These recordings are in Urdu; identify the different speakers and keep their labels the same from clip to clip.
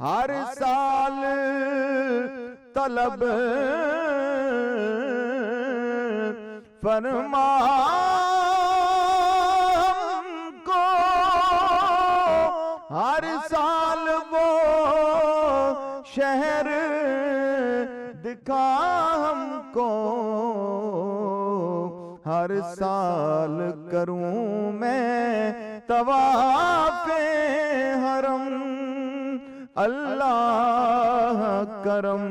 Speaker 1: ہر سال طلب فرما ہم کو، ہر سال وہ شہر دکھا ہم کو، ہر سال کروں میں طواف حرم، اللہ کرم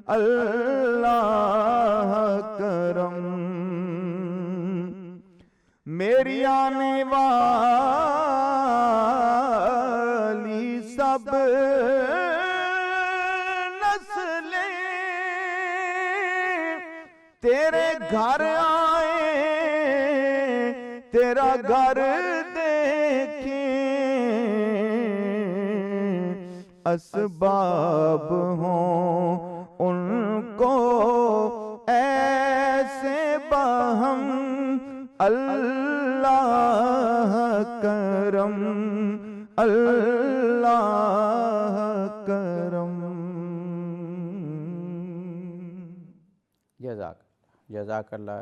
Speaker 1: اللہ کرم، میری آنے والی سب نسلیں تیرے گھر آئے، تیرا گھر دیکھیں، اسباب ہوں ان کو ایسے باہم، اللہ کرم اللہ کرم۔
Speaker 2: جزاک اللہ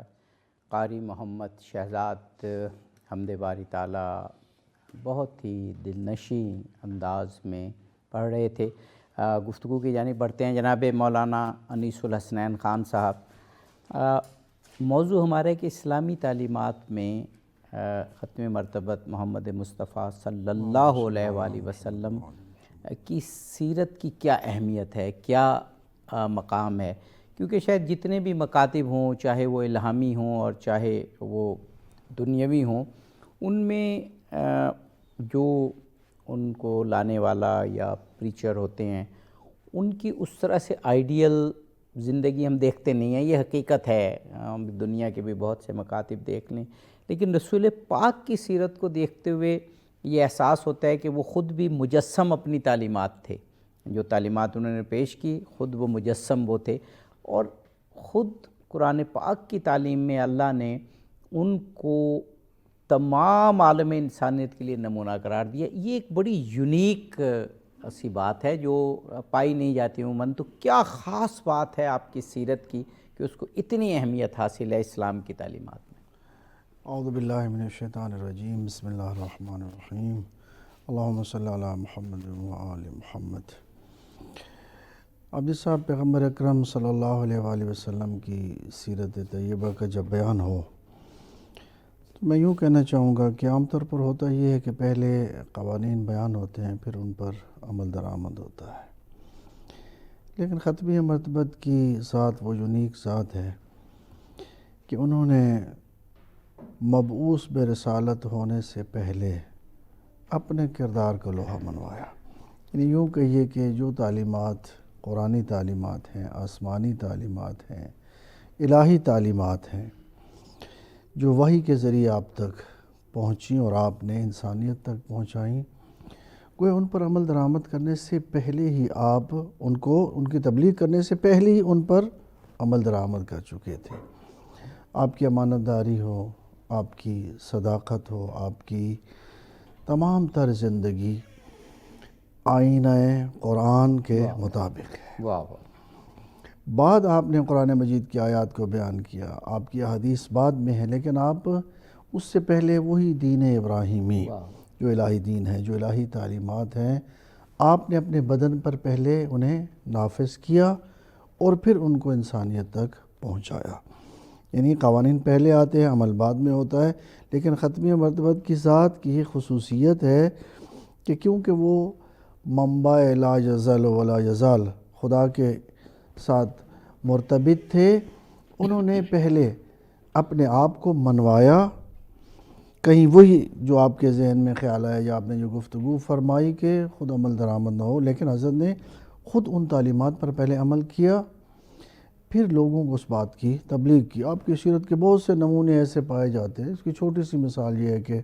Speaker 2: قاری محمد شہزاد حمد باری تعالیٰ بہت ہی دلنشین انداز میں پڑھ رہے تھے۔ گفتگو کی جانب بڑھتے ہیں جناب مولانا انیس الحسنین خان صاحب۔ موضوع ہمارے کہ اسلامی تعلیمات میں ختم مرتبت محمد مصطفیٰ صلی اللہ علیہ وآلہ وسلم کی سیرت کی کیا اہمیت ہے، کیا مقام ہے، کیونکہ شاید جتنے بھی مکاتب ہوں، چاہے وہ الہامی ہوں اور چاہے وہ دنیاوی ہوں، ان میں جو ان کو لانے والا یا پریچر ہوتے ہیں، ان کی اس طرح سے آئیڈیل زندگی ہم دیکھتے نہیں ہیں۔ یہ حقیقت ہے، ہم دنیا کے بھی بہت سے مکاتب دیکھ لیں، لیکن رسول پاک کی سیرت کو دیکھتے ہوئے یہ احساس ہوتا ہے کہ وہ خود بھی مجسم اپنی تعلیمات تھے، جو تعلیمات انہوں نے پیش کی خود وہ مجسم وہ تھے، اور خود قرآن پاک کی تعلیم میں اللہ نے ان کو تمام عالم انسانیت کے لیے نمونہ قرار دیا۔ یہ ایک بڑی یونیک سی بات ہے جو پائی نہیں جاتی عموماً۔ تو کیا خاص بات ہے آپ کی سیرت کی کہ اس کو اتنی اہمیت حاصل ہے اسلام کی تعلیمات میں؟
Speaker 3: اعوذ باللہ من الشیطان الرجیم، بسم اللہ الرحمن الرحیم، اللہم صلی علی محمد و آل محمد۔ اب جس صاحب پیغمبر اکرم صلی اللہ علیہ وآلہ وسلم کی سیرت طیبہ کا جب بیان ہو تو میں یوں کہنا چاہوں گا کہ عام طور پر ہوتا یہ ہے کہ پہلے قوانین بیان ہوتے ہیں، پھر ان پر عمل درآمد ہوتا ہے، لیکن ختمی مرتبت کی ذات وہ یونیک ذات ہے کہ انہوں نے مبعوث برسالت ہونے سے پہلے اپنے کردار کا لوہا منوایا۔ یعنی یوں کہیے کہ جو تعلیمات قرآنی تعلیمات ہیں، آسمانی تعلیمات ہیں، الہی تعلیمات ہیں، جو وحی کے ذریعے آپ تک پہنچیں اور آپ نے انسانیت تک پہنچائیں، کوئی ان پر عمل درآمد کرنے سے پہلے ہی آپ ان کی تبلیغ کرنے سے پہلے ہی ان پر عمل درآمد کر چکے تھے۔ آپ کی امانت داری ہو، آپ کی صداقت ہو، آپ کی تمام تر زندگی آئینہ قرآن کے مطابق ہے۔
Speaker 2: واہ واہ۔
Speaker 3: بعد آپ نے قرآن مجید کی آیات کو بیان کیا، آپ کی احادیث بعد میں ہے، لیکن آپ اس سے پہلے وہی دین ابراہیمی جو الہی دین ہے، جو الہی تعلیمات ہیں، آپ نے اپنے بدن پر پہلے انہیں نافذ کیا اور پھر ان کو انسانیت تک پہنچایا۔ یعنی قوانین پہلے آتے ہیں، عمل بعد میں ہوتا ہے، لیکن ختمی مرتبت کی ذات کی یہ خصوصیت ہے کہ کیونکہ وہ منبع لا یزال ولا یزال خدا کے ساتھ مرتبط تھے، انہوں نے پہلے اپنے آپ کو منوایا۔ کہیں وہی جو آپ کے ذہن میں خیال آیا یا آپ نے جو گفتگو فرمائی کہ خود عمل درآمد نہ ہو، لیکن حضرت نے خود ان تعلیمات پر پہلے عمل کیا، پھر لوگوں کو اس بات کی تبلیغ کی۔ آپ کی سیرت کے بہت سے نمونے ایسے پائے جاتے ہیں۔ اس کی چھوٹی سی مثال یہ ہے کہ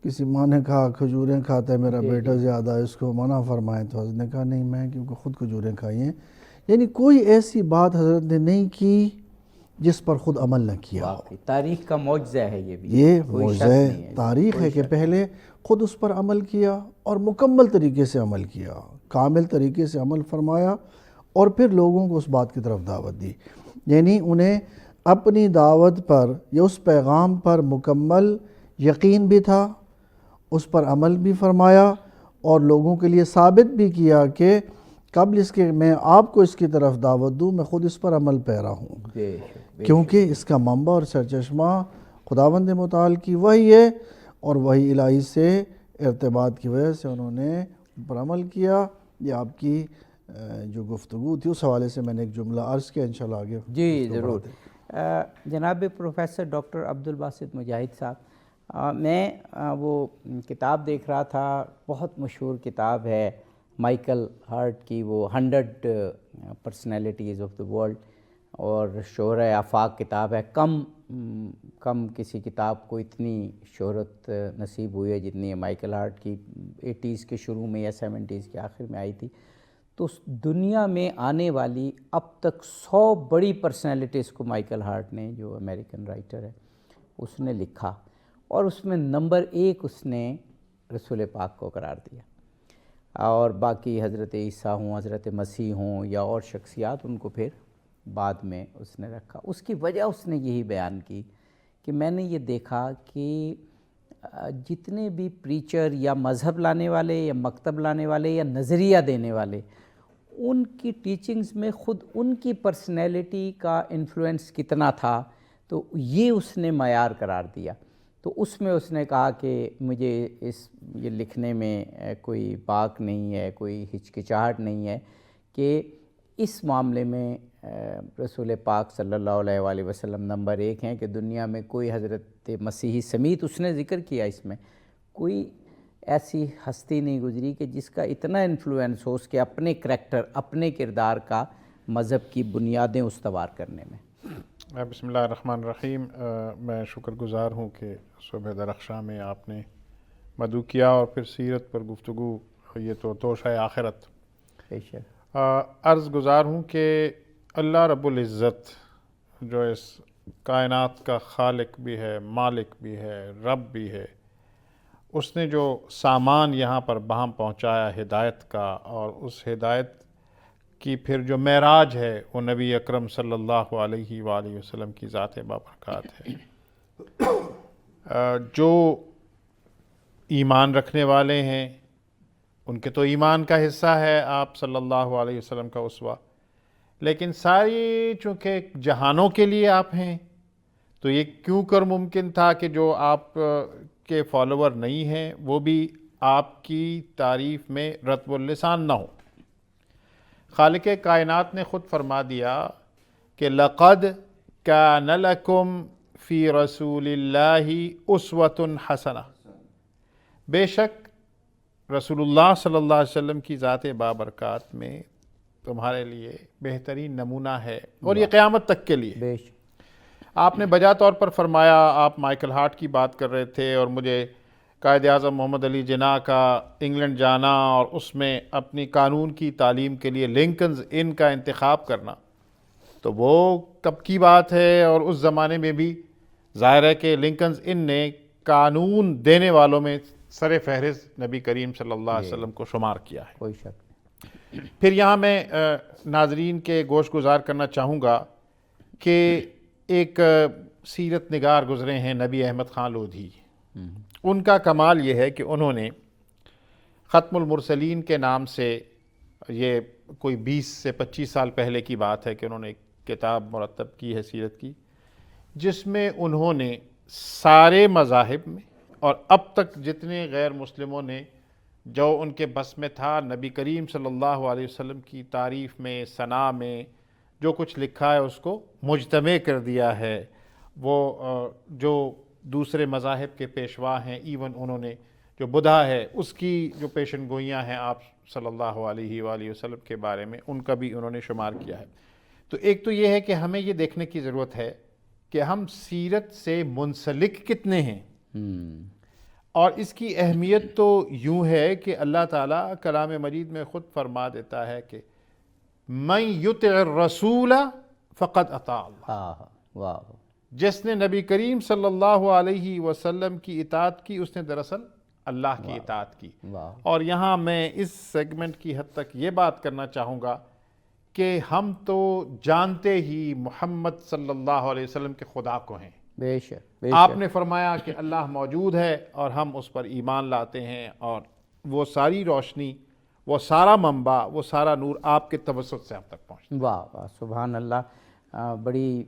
Speaker 3: کسی ماں نے کہا کھجوریں کھاتا ہے میرا بیٹا زیادہ، اس کو منع فرمائیں، تو حضرت نے کہا نہیں، میں کیونکہ خود کھجوریں کھائی ہیں۔ یعنی کوئی ایسی بات حضرت نے نہیں کی جس پر خود عمل نہ کیا ہو۔
Speaker 2: واقعی تاریخ کا معجزہ ہے یہ بھی،
Speaker 3: یہ
Speaker 2: کوئی شک
Speaker 3: معجزہ
Speaker 2: نہیں ہے،
Speaker 3: تاریخ ہے کہ پہلے خود اس پر عمل کیا اور مکمل طریقے سے عمل کیا، کامل طریقے سے عمل فرمایا، اور پھر لوگوں کو اس بات کی طرف دعوت دی۔ یعنی انہیں اپنی دعوت پر یا اس پیغام پر مکمل یقین بھی تھا، اس پر عمل بھی فرمایا، اور لوگوں کے لیے ثابت بھی کیا کہ قبل اس کے میں آپ کو اس کی طرف دعوت دوں، میں خود اس پر عمل پیرا ہوں،
Speaker 2: بے شک،
Speaker 3: کیونکہ اس کا منبع اور سرچشمہ خداوند متعال کی وحی ہے، اور وحی الہی سے ارتباط کی وجہ سے انہوں نے پر عمل کیا۔ یہ آپ کی جو گفتگو تھی اس حوالے سے میں نے ایک جملہ عرض کیا، انشاءاللہ آگے
Speaker 2: جی ضرور۔ جناب پروفیسر ڈاکٹر عبدالباسط مجاہد صاحب، میں وہ کتاب دیکھ رہا تھا، بہت مشہور کتاب ہے مائیکل ہارٹ کی، وہ 100 پرسنالٹیز آف دا ورلڈ، اور شہرہ آفاق کتاب ہے۔ کم کسی کتاب کو اتنی شہرت نصیب ہوئی ہے جتنی ہے مائیکل ہارٹ کی، 80s کے شروع میں یا 70s کے آخر میں آئی تھی۔ تو دنیا میں آنے والی اب تک 100 بڑی پرسنالٹیز کو مائیکل ہارٹ نے، جو امریکن رائٹر ہے، اس نے لکھا، اور اس میں نمبر 1 اس نے رسول پاک کو قرار دیا، اور باقی حضرت عیسیٰ ہوں، حضرت مسیح ہوں یا اور شخصیات، ان کو پھر بعد میں اس نے رکھا۔ اس کی وجہ اس نے یہی بیان کی کہ میں نے یہ دیکھا کہ جتنے بھی پریچر یا مذہب لانے والے یا مکتب لانے والے یا نظریہ دینے والے، ان کی ٹیچنگز میں خود ان کی پرسنالٹی کا انفلوئنس کتنا تھا، تو یہ اس نے معیار قرار دیا۔ تو اس میں اس نے کہا کہ مجھے یہ لکھنے میں کوئی باک نہیں ہے، کوئی ہچکچاہٹ نہیں ہے کہ اس معاملے میں رسول پاک صلی اللہ علیہ وآلہ وسلم نمبر 1 ہیں، کہ دنیا میں کوئی حضرت مسیحی سمیت اس نے ذکر کیا، اس میں کوئی ایسی ہستی نہیں گزری کہ جس کا اتنا انفلوئنس ہو اس کے اپنے کریکٹر، اپنے کردار کا مذہب کی بنیادیں استوار کرنے میں۔
Speaker 4: بسم اللہ الرحمن الرحیم۔ میں شکر گزار ہوں کہ صبح درخشاں میں آپ نے مدعو کیا، اور پھر سیرت پر گفتگو، یہ تو توشہ آخرت۔
Speaker 2: بے شک۔
Speaker 4: عرض گزار ہوں کہ اللہ رب العزت جو اس کائنات کا خالق بھی ہے، مالک بھی ہے، رب بھی ہے، اس نے جو سامان یہاں پر بہم پہنچایا ہدایت کا، اور اس ہدایت کی پھر جو معراج ہے وہ نبی اکرم صلی اللہ علیہ وآلہ وسلم کی ذات بابرکات ہے۔ جو ایمان رکھنے والے ہیں ان کے تو ایمان کا حصہ ہے آپ صلی اللہ علیہ وسلم کا اسوہ، لیکن ساری چونکہ جہانوں کے لیے آپ ہیں، تو یہ کیوں کر ممکن تھا کہ جو آپ کے فالوور نہیں ہیں وہ بھی آپ کی تعریف میں رطب اللسان نہ ہو۔ خالق کائنات نے خود فرما دیا کہ لَقَدْ كَانَ لَكُمْ فِي رَسُولِ اللَّهِ أُسْوَةٌ حَسَنَةٌ، بے شک رسول اللہ صلی اللہ علیہ وسلم کی ذات بابرکات میں تمہارے لیے بہترین نمونہ ہے، اور یہ قیامت تک کے لیے۔
Speaker 2: بے شک۔
Speaker 4: آپ نے بجا طور پر فرمایا، آپ مائیکل ہارٹ کی بات کر رہے تھے، اور مجھے قائد اعظم محمد علی جناح کا انگلینڈ جانا اور اس میں اپنی قانون کی تعلیم کے لیے لنکنز ان کا انتخاب کرنا، تو وہ کب کی بات ہے، اور اس زمانے میں بھی ظاہر ہے کہ لنکنز ان نے قانون دینے والوں میں سر فہرست نبی کریم صلی اللہ علیہ وسلم کو شمار کیا ہے۔
Speaker 2: کوئی شک نہیں۔
Speaker 4: پھر یہاں میں ناظرین کے گوش گزار کرنا چاہوں گا کہ ایک سیرت نگار گزرے ہیں نبی احمد خان لودھی، ان کا کمال یہ ہے کہ انہوں نے ختم المرسلین کے نام سے، یہ کوئی 20 سے 25 سال پہلے کی بات ہے کہ انہوں نے ایک کتاب مرتب کی ہے سیرت کی، جس میں انہوں نے سارے مذاہب میں اور اب تک جتنے غیر مسلموں نے جو ان کے بس میں تھا نبی کریم صلی اللہ علیہ وسلم کی تعریف میں، ثنا میں جو کچھ لکھا ہے اس کو مجتمع کر دیا ہے۔ وہ جو دوسرے مذاہب کے پیشوا ہیں، ایون انہوں نے جو بدھا ہے اس کی جو پیشن گوئیاں ہیں آپ صلی اللہ علیہ وآلہ وسلم کے بارے میں، ان کا بھی انہوں نے شمار کیا ہے۔ تو ایک تو یہ ہے کہ ہمیں یہ دیکھنے کی ضرورت ہے کہ ہم سیرت سے منسلک کتنے ہیں، اور اس کی اہمیت تو یوں ہے کہ اللہ تعالیٰ کلام مجید میں خود فرما دیتا ہے کہ من یطع الرسول فقد اطاع اللہ،
Speaker 2: واہ
Speaker 4: جس نے نبی کریم صلی اللہ علیہ وسلم کی اطاعت کی اس نے دراصل اللہ کی اطاعت کی۔
Speaker 2: واہ
Speaker 4: اور یہاں میں اس سیگمنٹ کی حد تک یہ بات کرنا چاہوں گا کہ ہم تو جانتے ہی محمد صلی اللہ علیہ وسلم کے خدا کو ہیں۔
Speaker 2: بے شک
Speaker 4: آپ نے فرمایا کہ اللہ موجود ہے اور ہم اس پر ایمان لاتے ہیں، اور وہ ساری روشنی، وہ سارا منبع، وہ سارا نور آپ کے توسط سے ہم تک پہنچتا ہے۔
Speaker 2: واہ واہ سبحان اللہ، بڑی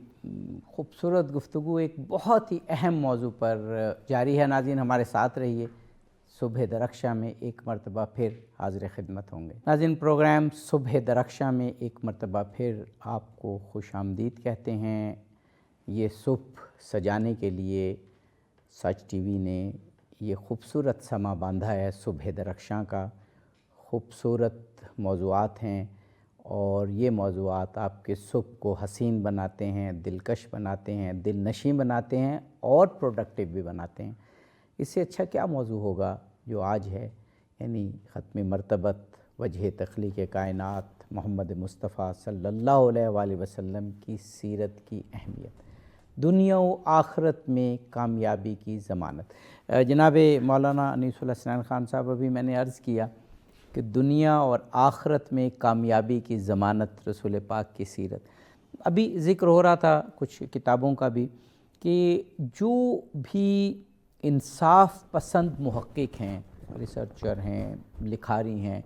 Speaker 2: خوبصورت گفتگو ایک بہت ہی اہم موضوع پر جاری ہے۔ ناظرین ہمارے ساتھ رہیے، صبح درخشاں میں ایک مرتبہ پھر حاضر خدمت ہوں گے۔ ناظرین پروگرام صبح درخشاں میں ایک مرتبہ پھر آپ کو خوش آمدید کہتے ہیں۔ یہ صبح سجانے کے لیے سچ ٹی وی نے یہ خوبصورت سما باندھا ہے صبح درخشاں کا۔ خوبصورت موضوعات ہیں اور یہ موضوعات آپ کے صبح کو حسین بناتے ہیں، دلکش بناتے ہیں، دل نشیں بناتے ہیں اور پروڈکٹیو بھی بناتے ہیں۔ اس سے اچھا کیا موضوع ہوگا جو آج ہے، یعنی ختم مرتبت وجہ تخلیق کائنات محمد مصطفیٰ صلی اللہ علیہ وآلہ وسلم کی سیرت کی اہمیت، دنیا و آخرت میں کامیابی کی ضمانت۔ جناب مولانا انیس اللہ حسنین خان صاحب، ابھی میں نے عرض کیا کہ دنیا اور آخرت میں کامیابی کی ضمانت رسول پاک کی سیرت۔ ابھی ذکر ہو رہا تھا کچھ کتابوں کا بھی کہ جو بھی انصاف پسند محقق ہیں، ریسرچر ہیں، لکھاری ہیں،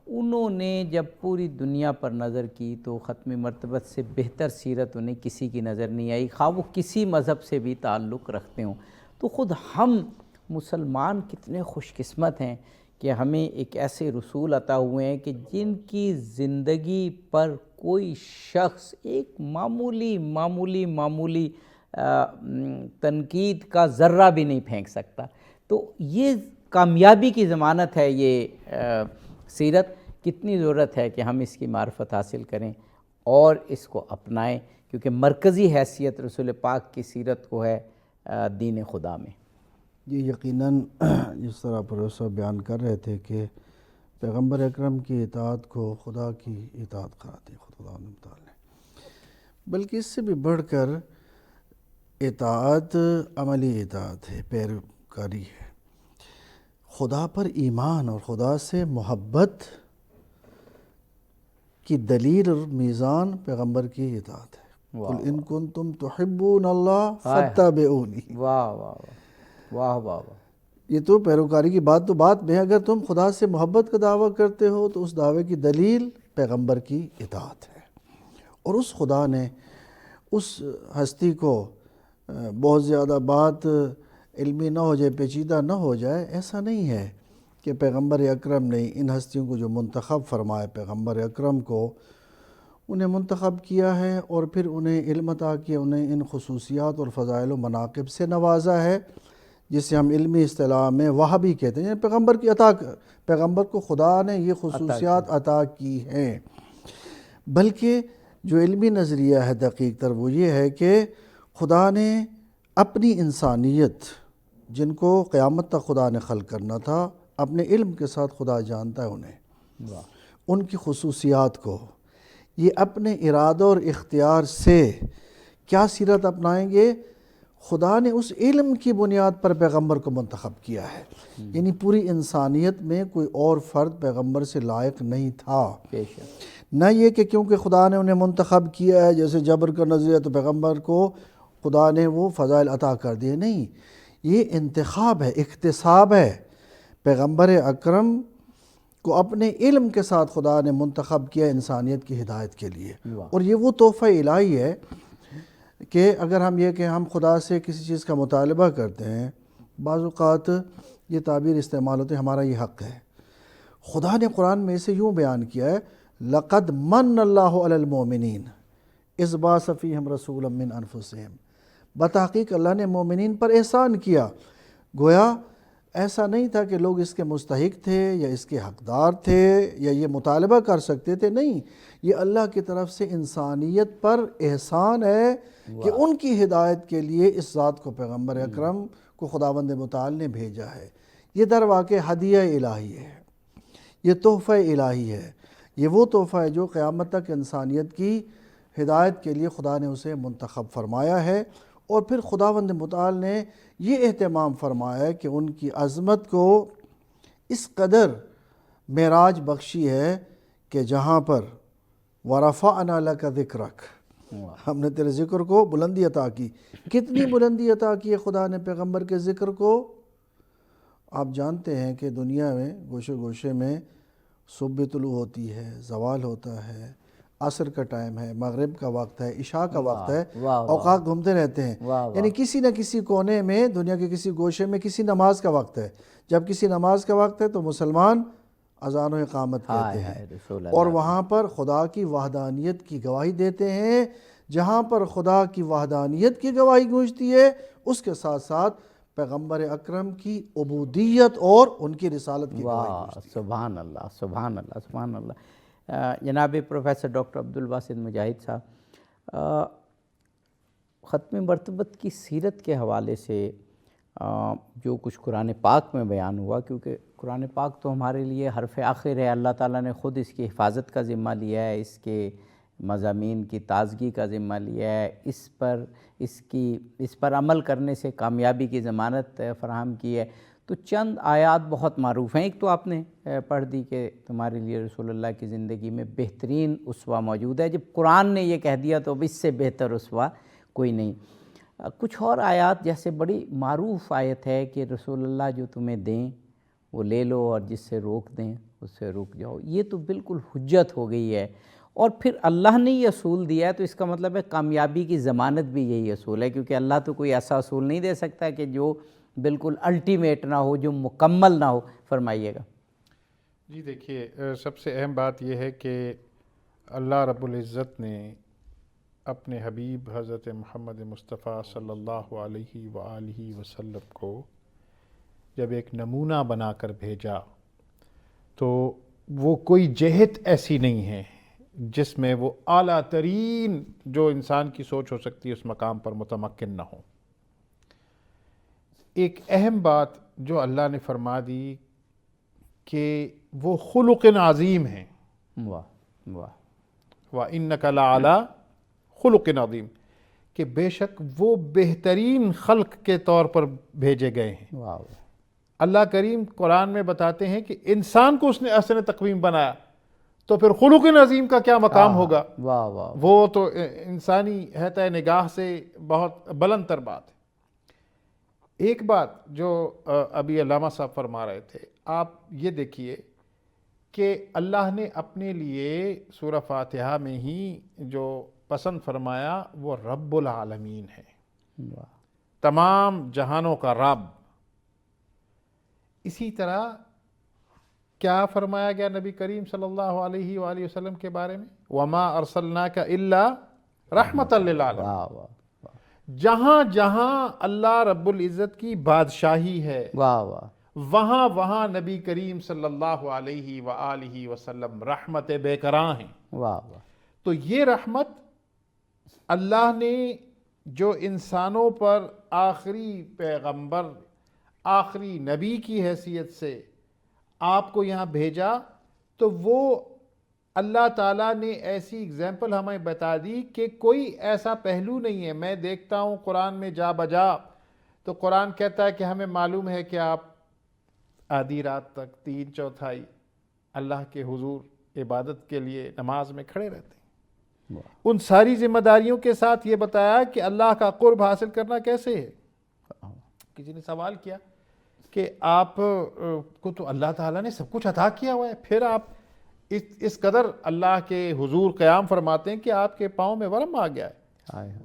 Speaker 2: انہوں نے جب پوری دنیا پر نظر کی تو ختم مرتبت سے بہتر سیرت انہیں کسی کی نظر نہیں آئی، خواہ وہ کسی مذہب سے بھی تعلق رکھتے ہوں۔ تو خود ہم مسلمان کتنے خوش قسمت ہیں کہ ہمیں ایک ایسے رسول عطا ہوئے ہیں کہ جن کی زندگی پر کوئی شخص ایک معمولی تنقید کا ذرہ بھی نہیں پھینک سکتا۔ تو یہ کامیابی کی ضمانت ہے یہ سیرت۔ کتنی ضرورت ہے کہ ہم اس کی معرفت حاصل کریں اور اس کو اپنائیں، کیونکہ مرکزی حیثیت رسول پاک کی سیرت کو ہے دین خدا میں۔
Speaker 3: یہ یقیناً جس طرح پروفیسر بیان کر رہے تھے کہ پیغمبر اکرم کی اطاعت کو خدا کی اطاعت قرار دی، خدا نے متعلق، بلکہ اس سے بھی بڑھ کر اطاعت عملی اطاعت ہے، پیروکاری ہے۔ خدا پر ایمان اور خدا سے محبت کی دلیل اور میزان پیغمبر کی اطاعت ہے۔ قُلْ إِن كُنتُمْ تُحِبُّونَ اللَّهَ فَاتَّبِعُونِی۔
Speaker 2: واہ واہ واہ واہ واہ۔
Speaker 3: یہ تو پیروکاری کی بات میں ہے۔ اگر تم خدا سے محبت کا دعویٰ کرتے ہو تو اس دعوے کی دلیل پیغمبر کی اطاعت ہے۔ اور اس خدا نے اس ہستی کو بہت زیادہ بات علمی نہ ہو جائے، پیچیدہ نہ ہو جائے، ایسا نہیں ہے کہ پیغمبر اکرم نے ان ہستیوں کو جو منتخب فرمائے، پیغمبر اکرم کو انہیں منتخب کیا ہے اور پھر انہیں علم عطا کیا، انہیں ان خصوصیات اور فضائل و مناقب سے نوازا ہے جسے ہم علمی اصطلاح میں وہابی کہتے ہیں، یعنی پیغمبر کو خدا نے یہ خصوصیات عطا کی ہیں۔ بلکہ جو علمی نظریہ ہے دقیق تر وہ یہ ہے کہ خدا نے اپنی انسانیت، جن کو قیامت تک خدا نے خلق کرنا تھا، اپنے علم کے ساتھ خدا جانتا ہے انہیں، ان کی خصوصیات کو، یہ اپنے ارادہ اور اختیار سے کیا سیرت اپنائیں گے، خدا نے اس علم کی بنیاد پر پیغمبر کو منتخب کیا ہے۔ یعنی پوری انسانیت میں کوئی اور فرد پیغمبر سے لائق نہیں تھا۔ نہ یہ کہ کیونکہ خدا نے انہیں منتخب کیا ہے، جیسے جبر کا نظریہ، تو پیغمبر کو خدا نے وہ فضائل عطا کر دیے، نہیں، یہ انتخاب ہے، اکتساب ہے۔ پیغمبر اکرم کو اپنے علم کے ساتھ خدا نے منتخب کیا انسانیت کی ہدایت کے لیے، اور یہ وہ تحفہ الہی ہے کہ اگر ہم یہ کہ ہم خدا سے کسی چیز کا مطالبہ کرتے ہیں، بعض اوقات یہ تعبیر استعمال ہوتے ہیں، ہمارا یہ حق ہے۔ خدا نے قرآن میں اسے یوں بیان کیا ہے، لَقَدْ مَنَّ اللَّهُ عَلَى الْمُؤْمِنِينَ إِذْ بَعَثَ فِيهِمْ رَسُولًا مِّنْ أَنفُسِهِمْ۔ بتحقیق اللہ نے مومنین پر احسان کیا۔ گویا ایسا نہیں تھا کہ لوگ اس کے مستحق تھے یا اس کے حقدار تھے یا یہ مطالبہ کر سکتے تھے، نہیں، یہ اللہ کی طرف سے انسانیت پر احسان ہے کہ ان کی ہدایت کے لیے اس ذات کو، پیغمبر اکرم کو خداوند متعال نے بھیجا ہے۔ یہ در واقع ہدیہ الہی ہے، یہ تحفہ الہی ہے، یہ وہ تحفہ ہے جو قیامت تک انسانیت کی ہدایت کے لیے خدا نے اسے منتخب فرمایا ہے، اور پھر خداوند متعال نے یہ اہتمام فرمایا ہے کہ ان کی عظمت کو اس قدر معراج بخشی ہے کہ جہاں پر وَرَفَعْنَا لَكَ ذِكْرَكَ، ہم نے تیرے ذکر کو بلندی عطا کی۔ کتنی بلندی عطا کی ہے خدا نے پیغمبر کے ذکر کو؟ آپ جانتے ہیں کہ دنیا میں گوشے گوشے میں صبح طلوع ہوتی ہے، زوال ہوتا ہے، عصر کا ٹائم ہے، مغرب کا وقت ہے، عشاء کا وقت ہے، اوقات گھومتے رہتے ہیں، یعنی کسی نہ کسی کونے میں دنیا کے کسی گوشے میں کسی نماز کا وقت ہے۔ جب کسی نماز کا وقت ہے تو مسلمان اذان و اقامت کہتے ہیں، اور وہاں پر خدا کی وحدانیت کی گواہی دیتے ہیں۔ جہاں پر خدا کی وحدانیت کی گواہی گونجتی ہے، اس کے ساتھ ساتھ پیغمبر اکرم کی عبودیت اور ان کی رسالت کی گواہی گونجتی ہے۔
Speaker 2: سبحان اللہ، سبحان اللہ، سبحان اللہ۔ جناب پروفیسر ڈاکٹر عبدالباسط مجاہد صاحب، ختم مرتبت کی سیرت کے حوالے سے جو کچھ قرآن پاک میں بیان ہوا، کیونکہ قرآن پاک تو ہمارے لیے حرف آخر ہے، اللہ تعالیٰ نے خود اس کی حفاظت کا ذمہ لیا ہے، اس کے مضامین کی تازگی کا ذمہ لیا ہے، اس پر عمل کرنے سے کامیابی کی ضمانت فراہم کی ہے۔ تو چند آیات بہت معروف ہیں۔ ایک تو آپ نے پڑھ دی کہ تمہارے لیے رسول اللہ کی زندگی میں بہترین اسوہ موجود ہے۔ جب قرآن نے یہ کہہ دیا تو اب اس سے بہتر اسوہ کوئی نہیں۔ کچھ اور آیات، جیسے بڑی معروف آیت ہے کہ رسول اللہ جو تمہیں دیں وہ لے لو، اور جس سے روک دیں اس سے رک جاؤ۔ یہ تو بالکل حجت ہو گئی ہے، اور پھر اللہ نے یہ اصول دیا ہے تو اس کا مطلب ہے کامیابی کی ضمانت بھی یہی اصول ہے، کیونکہ اللہ تو کوئی ایسا اصول نہیں دے سکتا کہ جو بالکل الٹیمیٹ نہ ہو، جو مکمل نہ ہو۔ فرمائیے گا۔
Speaker 4: جی دیکھیے، سب سے اہم بات یہ ہے کہ اللہ رب العزت نے اپنے حبیب حضرت محمد مصطفیٰ صلی اللہ علیہ وآلہ وسلم کو جب ایک نمونہ بنا کر بھیجا تو وہ کوئی جہت ایسی نہیں ہے جس میں وہ اعلیٰ ترین جو انسان کی سوچ ہو سکتی ہے اس مقام پر متمکن نہ ہو۔ ایک اہم بات جو اللہ نے فرما دی کہ وہ خلق عظیم ہیں،
Speaker 2: واہ واہ،
Speaker 4: وَإِنَّكَ لَعَلَىٰ خُلُقٍ عَظِيمٍ، کہ بے شک وہ بہترین خلق کے طور پر بھیجے گئے ہیں۔
Speaker 2: واہ،
Speaker 4: اللہ کریم قرآن میں بتاتے ہیں کہ انسان کو اس نے احسن تقویم بنایا، تو پھر خلق عظیم کا کیا مقام ہوگا؟
Speaker 2: واہ واہ،
Speaker 4: وہ تو انسانی حیطۂ نگاہ سے بہت بلند تر بات ہے۔ ایک بات جو ابھی علامہ صاحب فرما رہے تھے، آپ یہ دیکھیے کہ اللہ نے اپنے لیے سورہ فاتحہ میں ہی جو پسند فرمایا وہ رب العالمین ہے، تمام جہانوں کا رب۔ اسی طرح کیا فرمایا گیا نبی کریم صلی اللہ علیہ وآلہ وسلم کے بارے میں؟ وَمَا أَرْسَلْنَاكَ إِلَّا رَحْمَةً لِلْعَالَمِينَ۔
Speaker 2: واہ واہ،
Speaker 4: جہاں جہاں اللہ رب العزت کی بادشاہی ہے،
Speaker 2: واہ واہ،
Speaker 4: وہاں وہاں نبی کریم صلی اللہ علیہ وآلہ وسلم رحمت بے کراں ہیں۔
Speaker 2: واہ واہ،
Speaker 4: تو یہ رحمت اللہ نے جو انسانوں پر آخری پیغمبر، آخری نبی کی حیثیت سے آپ کو یہاں بھیجا، تو وہ اللہ تعالیٰ نے ایسی اگزامپل ہمیں بتا دی کہ کوئی ایسا پہلو نہیں ہے۔ میں دیکھتا ہوں قرآن میں جا بجا تو قرآن کہتا ہے کہ ہمیں معلوم ہے کہ آپ آدھی رات تک 3/4 اللہ کے حضور عبادت کے لیے نماز میں کھڑے رہتے ہیں۔ ان ساری ذمہ داریوں کے ساتھ یہ بتایا کہ اللہ کا قرب حاصل کرنا کیسے ہے۔ کسی نے سوال کیا کہ آپ کو تو اللہ تعالیٰ نے سب کچھ عطا کیا ہوا ہے، پھر آپ اس قدر اللہ کے حضور قیام فرماتے ہیں کہ آپ کے پاؤں میں ورم آ گیا ہے۔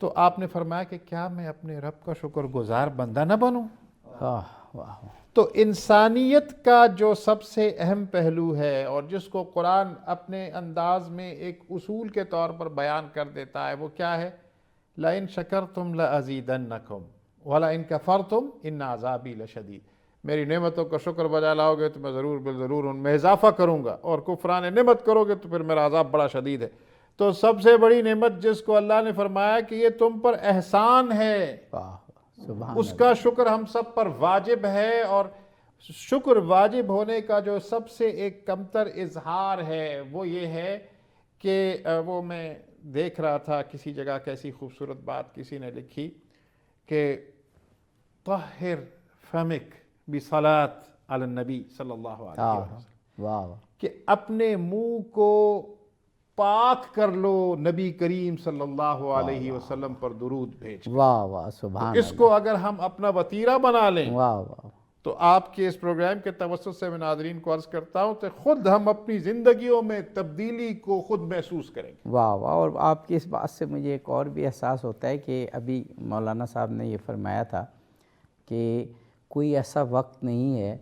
Speaker 4: تو آپ نے فرمایا کہ کیا میں اپنے رب کا شکر گزار بندہ نہ بنوں؟ تو انسانیت کا جو سب سے اہم پہلو ہے اور جس کو قرآن اپنے انداز میں ایک اصول کے طور پر بیان کر دیتا ہے، وہ کیا ہے؟ لَإِن شَكَرْتُمْ لَأَزِيدَنَّكُمْ وَلَإِن كَفَرْتُمْ إِنَّ عَذَابِي لَشَدِيدٌ۔ میری نعمتوں کا شکر بجا لاؤ گے تو میں ضرور بالضرور ان میں اضافہ کروں گا، اور کفران نعمت کرو گے تو پھر میرا عذاب بڑا شدید ہے۔ تو سب سے بڑی نعمت جس کو اللہ نے فرمایا کہ یہ تم پر احسان ہے، اس کا شکر ہم سب پر واجب ہے، اور شکر واجب ہونے کا جو سب سے ایک کمتر اظہار ہے وہ یہ ہے کہ وہ میں دیکھ رہا تھا کسی جگہ کیسی خوبصورت بات کسی نے لکھی کہ طہر فمک بصلاۃ علی النبی صلی اللہ علیہ وسلم،
Speaker 2: واہ واہ
Speaker 4: کہ اپنے منہ کو پاک کر لو نبی کریم صلی اللہ علیہ وسلم پر درود بھیج کر۔
Speaker 2: واہ واہ سبحان
Speaker 4: اس کو اگر ہم اپنا وتیرہ بنا لیں
Speaker 2: واہ واہ
Speaker 4: تو آپ کے اس پروگرام کے توسط سے میں ناظرین کو عرض کرتا ہوں کہ خود ہم اپنی زندگیوں میں تبدیلی کو خود محسوس کریں گے۔
Speaker 2: واہ واہ۔ اور آپ کی اس بات سے مجھے ایک اور بھی احساس ہوتا ہے کہ ابھی مولانا صاحب نے یہ فرمایا تھا کہ کوئی ایسا وقت نہیں ہے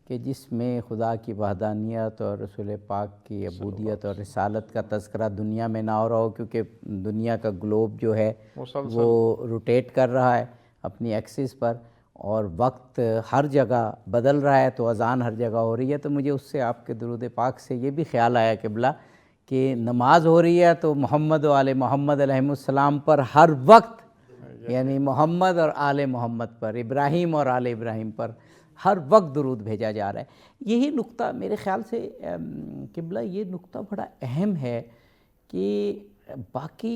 Speaker 2: کہ جس میں خدا کی وحدانیت اور رسول پاک کی عبودیت اور رسالت کا تذکرہ دنیا میں نہ ہو رہا ہو، کیونکہ دنیا کا گلوب جو ہے وہ روٹیٹ کر رہا ہے اپنی ایکسس پر، اور وقت ہر جگہ بدل رہا ہے، تو اذان ہر جگہ ہو رہی ہے۔ تو مجھے اس سے آپ کے درود پاک سے یہ بھی خیال آیا قبلہ کہ نماز ہو رہی ہے تو محمد و آل محمد علیہ السلام پر ہر وقت، یعنی محمد اور آل محمد پر، ابراہیم اور آل ابراہیم پر ہر وقت درود بھیجا جا رہا ہے۔ یہی نقطہ میرے خیال سے قبلہ یہ نقطہ بڑا اہم ہے کہ باقی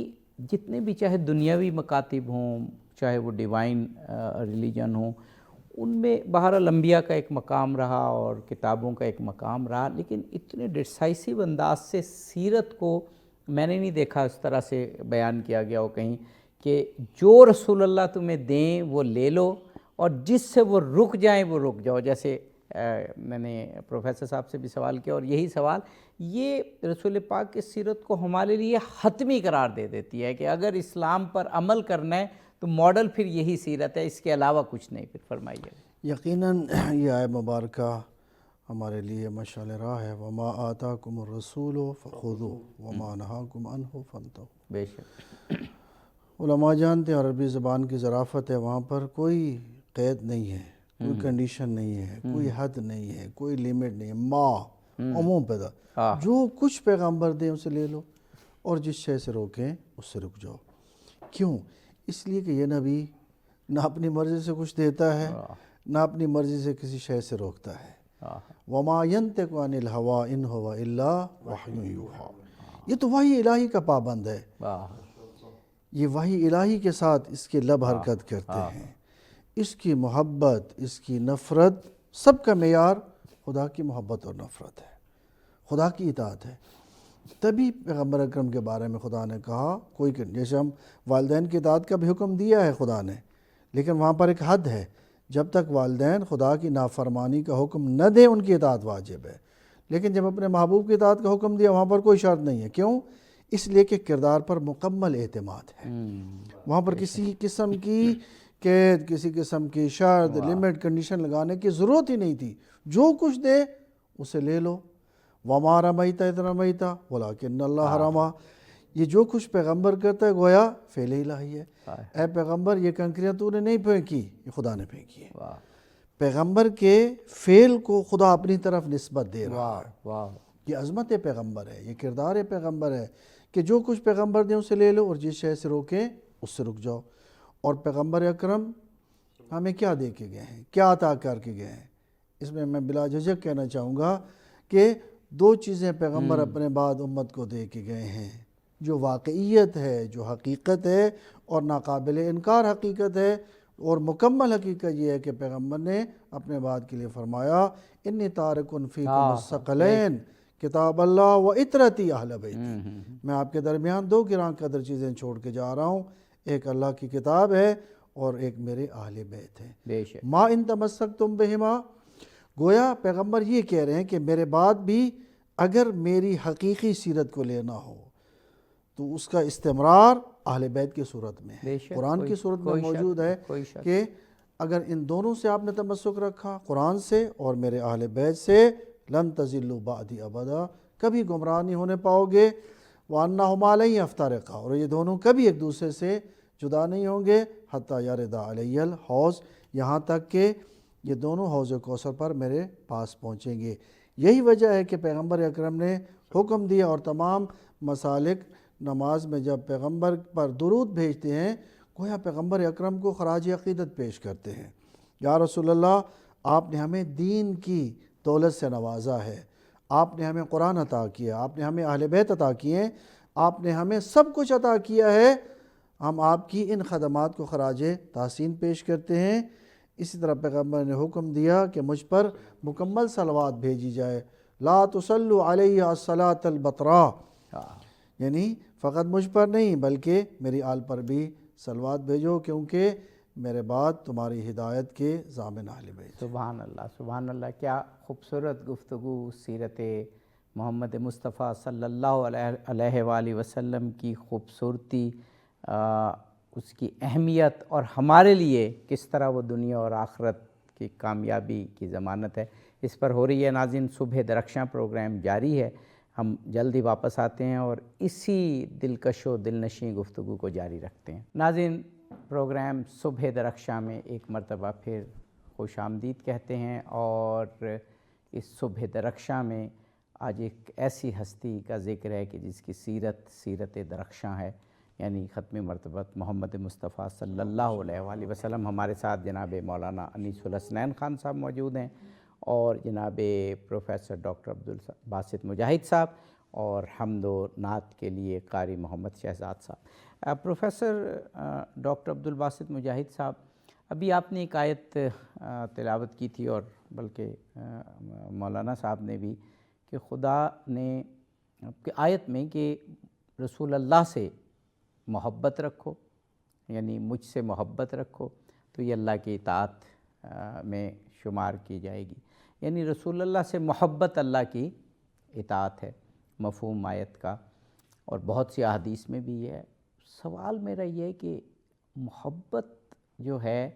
Speaker 2: جتنے بھی چاہے دنیاوی مکاتب ہوں، چاہے وہ ڈیوائن ریلیجن ہوں، ان میں بہرحال انبیاء کا ایک مقام رہا اور کتابوں کا ایک مقام رہا، لیکن اتنے ڈیسائسو انداز سے سیرت کو میں نے نہیں دیکھا اس طرح سے بیان کیا گیا ہو کہیں کہ جو رسول اللہ تمہیں دیں وہ لے لو، اور جس سے وہ رک جائیں وہ رک جاؤ۔ جیسے میں نے پروفیسر صاحب سے بھی سوال کیا، اور یہی سوال یہ رسول پاک کی سیرت کو ہمارے لیے حتمی قرار دے دیتی ہے کہ اگر اسلام پر عمل کرنا ہے تو ماڈل پھر یہی سیرت ہے، اس کے علاوہ کچھ نہیں۔ پھر فرمائیے۔
Speaker 3: یقیناً یہ آیت مبارکہ ہمارے لیے مشعل راہ ہے، وما آتاکم الرسول فخذوہ وما نہاکم عنہ فانتہوا۔
Speaker 2: بے شک
Speaker 3: علماء جانتے ہیں عربی زبان کی ظرافت ہے، وہاں پر کوئی قید نہیں ہے، کوئی کنڈیشن نہیں ہے، کوئی حد نہیں ہے، کوئی لیمٹ نہیں ہے، ما عموم پیدا، جو کچھ پیغمبر دیں اسے لے لو، اور جس شے سے روکیں اس سے رک جاؤ۔ کیوں؟ اس لیے کہ یہ نبی نہ اپنی مرضی سے کچھ دیتا ہے، نہ اپنی مرضی سے کسی شے سے روکتا ہے۔ وما ينطق عن الهوى ان هو الا وحی یوحی، یہ تو وحی الہی کا پابند ہے، یہ وحی الہی کے ساتھ اس کے لب حرکت کرتے ہیں۔ اس کی محبت، اس کی نفرت، سب کا معیار خدا کی محبت اور نفرت ہے، خدا کی اطاعت ہے۔ تبھی پیغمبر اکرم کے بارے میں خدا نے کہا کوئی، جیسے ہم والدین کی اطاعت کا بھی حکم دیا ہے خدا نے، لیکن وہاں پر ایک حد ہے، جب تک والدین خدا کی نافرمانی کا حکم نہ دیں ان کی اطاعت واجب ہے، لیکن جب اپنے محبوب کی اطاعت کا حکم دیا وہاں پر کوئی شرط نہیں ہے۔ کیوں؟ اس لیے کہ کردار پر مکمل اعتماد ہے، وہاں پر کسی قسم کی قید، کسی قسم کی شرط، لمٹ، کنڈیشن لگانے کی ضرورت ہی نہیں تھی، جو کچھ دے اسے لے لو۔ وما رمیت اذ رمیت ولکن اللہ رمی، یہ جو کچھ پیغمبر کرتا ہے گویا فعل الہی ہے۔ اے پیغمبر یہ کنکریاں تو نے نہیں پھینکی، یہ خدا نے پھینکی ہے۔ پیغمبر کے فعل کو خدا اپنی طرف نسبت دے رہا ہے۔ یہ عظمت پیغمبر ہے، یہ کردار پیغمبر ہے کہ جو کچھ پیغمبر دیں اسے لے لو، اور جس شے سے روکیں اس سے رک جاؤ۔ اور پیغمبر اکرم ہمیں کیا دے کے گئے ہیں، کیا عطا کر کے گئے ہیں؟ اس میں میں بلا جھجک کہنا چاہوں گا کہ دو چیزیں پیغمبر اپنے بعد امت کو دے کے گئے ہیں، جو واقعیت ہے، جو حقیقت ہے اور ناقابل انکار حقیقت ہے، اور مکمل حقیقت یہ ہے کہ پیغمبر نے اپنے بعد کے لیے فرمایا انی تارک فیکم الثقلین کتاب اللہ و اطرتی اہل بیتی، میں آپ کے درمیان دو گراں قدر چیزیں چھوڑ کے جا رہا ہوں، ایک اللہ کی کتاب ہے اور ایک میرے اہل بیت ہے۔ ما ان تمسکتم بہما، گویا پیغمبر یہ کہہ رہے ہیں کہ میرے بعد بھی اگر میری حقیقی سیرت کو لینا ہو تو اس کا استمرار اہل بیت کی صورت میں ہے، قرآن کی صورت میں موجود ہے کہ اگر ان دونوں سے آپ نے تمسک رکھا، قرآن سے اور میرے اہل بیت سے، لن تضلوا بعدی ابدا، کبھی گمراہ نہیں ہونے پاؤ گے۔ وَأَنَّهُمَا لَن يَفْتَرِقَا، اور یہ دونوں کبھی ایک دوسرے سے جدا نہیں ہوں گے، حتیٰ یرد علی الحوض، یہاں تک کہ یہ دونوں حوض کوثر پر میرے پاس پہنچیں گے۔ یہی وجہ ہے کہ پیغمبر اکرم نے حکم دیا، اور تمام مسالک نماز میں جب پیغمبر پر درود بھیجتے ہیں گویا پیغمبر اکرم کو خراج عقیدت پیش کرتے ہیں۔ یا رسول اللہ، آپ نے ہمیں دین کی دولت سے نوازا ہے، آپ نے ہمیں قرآن عطا کیا، آپ نے ہمیں اہل بیت عطا کیے ہیں، آپ نے ہمیں سب کچھ عطا کیا ہے، ہم آپ کی ان خدمات کو خراج تحسین پیش کرتے ہیں۔ اسی طرح پیغمبر نے حکم دیا کہ مجھ پر مکمل صلوات بھیجی جائے، لا تصلوا علیہ الصلاۃ البطراء، یعنی فقط مجھ پر نہیں بلکہ میری آل پر بھی صلوات بھیجو، کیونکہ میرے بعد تمہاری ہدایت کے ضامن اہل بیت۔
Speaker 2: سبحان اللہ، سبحان اللہ، کیا خوبصورت گفتگو سیرت محمد مصطفیٰ صلی اللہ علیہ وآلہ وسلم کی خوبصورتی، اس کی اہمیت اور ہمارے لیے کس طرح وہ دنیا اور آخرت کی کامیابی کی ضمانت ہے، اس پر ہو رہی ہے۔ ناظرین، صبح درخشاں پروگرام جاری ہے، ہم جلدی واپس آتے ہیں اور اسی دلکش و دلنشیں گفتگو کو جاری رکھتے ہیں۔ ناظرین، پروگرام صبح درخشاں میں ایک مرتبہ پھر خوش آمدید کہتے ہیں، اور اس صبح درخشاں میں آج ایک ایسی ہستی کا ذکر ہے کہ جس کی سیرت درخشاں ہے، یعنی ختم مرتبت محمد مصطفیٰ صلی اللہ علیہ وآلہ وسلم۔ ہمارے ساتھ جناب مولانا انیس الحسنین خان صاحب موجود ہیں، اور جناب پروفیسر ڈاکٹر عبدالباسط مجاہد صاحب، اور حمد و نعت کے لیے قاری محمد شہزاد صاحب۔ پروفیسر ڈاکٹر عبدالباسط مجاہد صاحب، ابھی آپ نے ایک آیت تلاوت کی تھی، اور بلکہ مولانا صاحب نے بھی، کہ خدا نے آیت میں کہ رسول اللہ سے محبت رکھو، یعنی مجھ سے محبت رکھو تو یہ اللہ کی اطاعت میں شمار کی جائے گی، یعنی رسول اللہ سے محبت اللہ کی اطاعت ہے، مفہوم آیت کا، اور بہت سی احادیث میں بھی ہے۔ سوال میرا یہ ہے کہ محبت جو ہے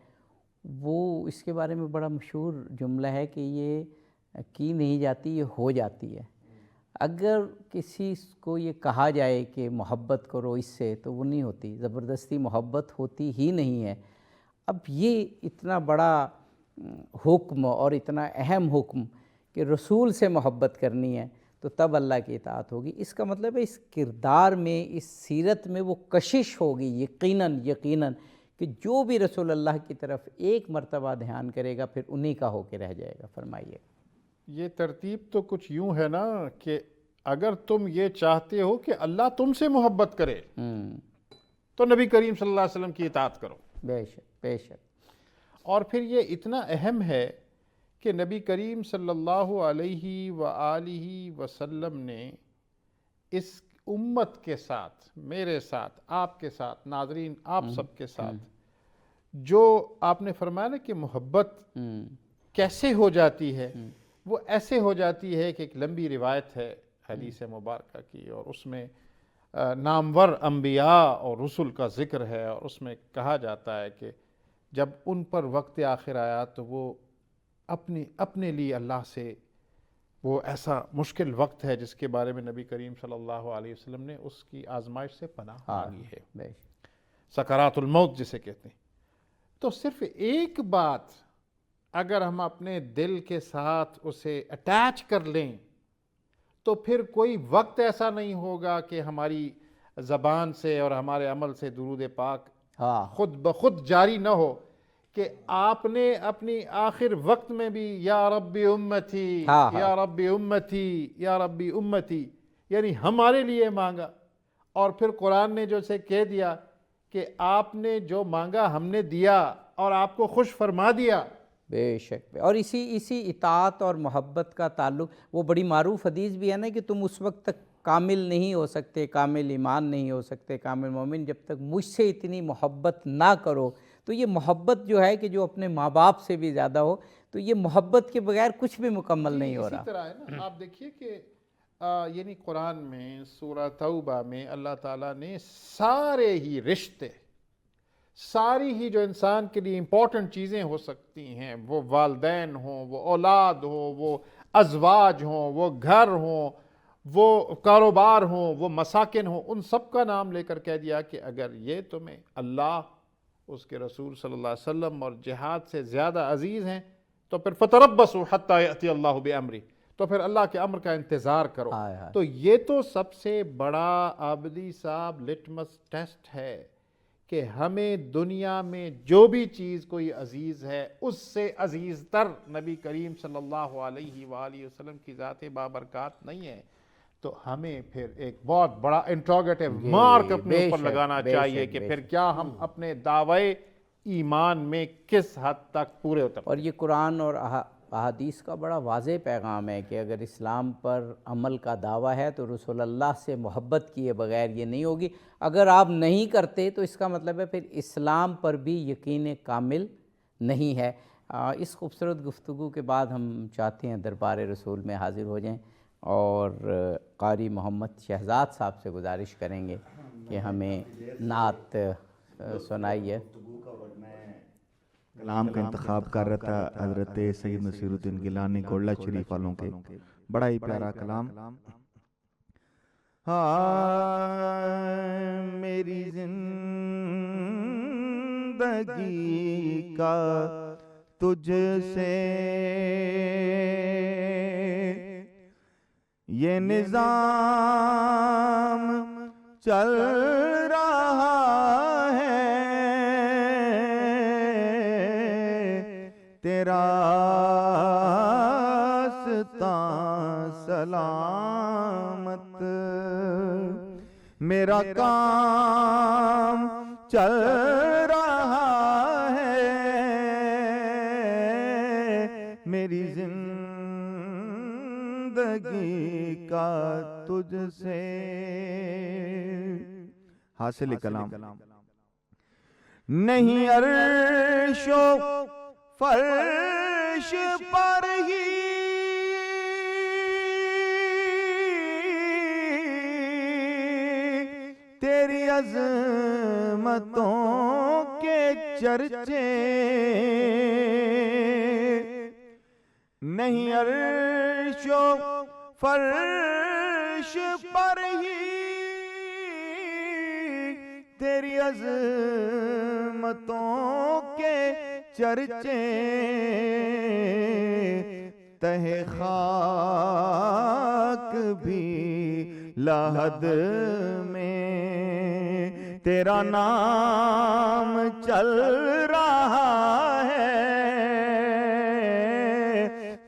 Speaker 2: وہ، اس کے بارے میں بڑا مشہور جملہ ہے کہ یہ کی نہیں جاتی، یہ ہو جاتی ہے۔ اگر کسی کو یہ کہا جائے کہ محبت کرو اس سے، تو وہ نہیں ہوتی، زبردستی محبت ہوتی ہی نہیں ہے۔ اب یہ اتنا بڑا حکم اور اتنا اہم حکم کہ رسول سے محبت کرنی ہے تو تب اللہ کی اطاعت ہوگی، اس کا مطلب ہے اس کردار میں، اس سیرت میں وہ کشش ہوگی یقیناً کہ جو بھی رسول اللہ کی طرف ایک مرتبہ دھیان کرے گا پھر انہی کا ہو کے رہ جائے گا۔ فرمائیے۔
Speaker 4: یہ ترتیب تو کچھ یوں ہے نا کہ اگر تم یہ چاہتے ہو کہ اللہ تم سے محبت کرے تو نبی کریم صلی اللہ علیہ وسلم کی اطاعت کرو۔
Speaker 2: بے شک، بے شک۔
Speaker 4: اور پھر یہ اتنا اہم ہے کہ نبی کریم صلی اللہ علیہ وآلہ وسلم نے اس امت کے ساتھ، میرے ساتھ، آپ کے ساتھ، ناظرین آپ سب کے ساتھ، جو آپ نے فرمایا نا کہ محبت کیسے ہو جاتی ہے، وہ ایسے ہو جاتی ہے کہ ایک لمبی روایت ہے حدیث مبارکہ کی، اور اس میں نامور انبیاء اور رسل کا ذکر ہے، اور اس میں کہا جاتا ہے کہ جب ان پر وقت آخر آیا تو وہ اپنے لیے اللہ سے، وہ ایسا مشکل وقت ہے جس کے بارے میں نبی کریم صلی اللہ علیہ وسلم نے اس کی آزمائش سے پناہ مانگی ہے، سکرات الموت جسے کہتے ہیں۔ تو صرف ایک بات اگر ہم اپنے دل کے ساتھ اسے اٹیچ کر لیں تو پھر کوئی وقت ایسا نہیں ہوگا کہ ہماری زبان سے اور ہمارے عمل سے درود پاک خود بخود جاری نہ ہو، کہ آپ نے اپنی آخر وقت میں بھی یا رب امتی یا رب امتی یا رب امتی، یعنی ہمارے لیے مانگا، اور پھر قرآن نے جو اسے کہہ دیا کہ آپ نے جو مانگا ہم نے دیا اور آپ کو خوش فرما دیا۔
Speaker 2: بے شک، اور اسی اطاعت اور محبت کا تعلق، وہ بڑی معروف حدیث بھی ہے نا کہ تم اس وقت تک کامل نہیں ہو سکتے، کامل ایمان نہیں ہو سکتے، کامل مومن، جب تک مجھ سے اتنی محبت نہ کرو۔ تو یہ محبت جو ہے کہ جو اپنے ماں باپ سے بھی زیادہ ہو، تو یہ محبت کے بغیر کچھ بھی مکمل نہیں ہو رہا۔
Speaker 4: اسی طرح ہے نا، آپ دیکھیے کہ یعنی قرآن میں سورہ توبہ میں اللہ تعالیٰ نے سارے ہی رشتے، ساری ہی جو انسان کے لیے امپورٹنٹ چیزیں ہو سکتی ہیں، وہ والدین ہوں، وہ اولاد ہوں، وہ ازواج ہوں، وہ گھر ہوں، وہ کاروبار ہوں، وہ مساکن ہوں، ان سب کا نام لے کر کہہ دیا کہ اگر یہ تمہیں اللہ، اس کے رسول صلی اللہ علیہ وسلم اور جہاد سے زیادہ عزیز ہیں تو پھر فتربصوا حتی یأتی اللہ بامرہ، تو پھر اللہ کے امر کا انتظار کرو۔ تو یہ تو سب سے بڑا عابدی صاحب لٹمس ٹیسٹ ہے کہ ہمیں دنیا میں جو بھی چیز کوئی عزیز ہے اس سے عزیز تر نبی کریم صلی اللہ علیہ وآلہ وسلم کی ذات بابرکات نہیں ہے۔ تو ہمیں پھر ایک بہت بڑا انٹروگیٹو مارک اپنے
Speaker 2: بے
Speaker 4: اوپر
Speaker 2: شک،
Speaker 4: لگانا
Speaker 2: بے
Speaker 4: چاہیے
Speaker 2: شک،
Speaker 4: کہ
Speaker 2: بے
Speaker 4: پھر کیا ہم اپنے دعوے ایمان میں کس حد تک پورے اترتے
Speaker 2: اور یہ قرآن اور احادیث کا بڑا واضح پیغام ہے کہ اگر اسلام پر عمل کا دعویٰ ہے تو رسول اللہ سے محبت کیے بغیر یہ نہیں ہوگی. اگر آپ نہیں کرتے تو اس کا مطلب ہے پھر اسلام پر بھی یقین کامل نہیں ہے. اس خوبصورت گفتگو کے بعد ہم چاہتے ہیں دربار رسول میں حاضر ہو جائیں اور قاری محمد شہزاد صاحب سے گزارش کریں گے کہ ہمیں نعت سنائیے.
Speaker 1: کلام کا انتخاب کر رہا تھا حضرت سید نصیر الدین گیلانی گولڈا شریف والوں کے. بڑا ہی پیارا کلام. میری زندگی کا تجھ سے یہ نظام چل رہا ہے تیرا راستہ سلامت میرا کام چل رہا ہے میری زندگی کا تجھ سے. حاصل کلام نہیں عرش و فرش پر ہی تیری عظمتوں کے چرچے نہیں عرش و فرش پر ہی تیری عظمتوں کے چرچے تہ خاک بھی لحد میں تیرا نام چل رہا ہے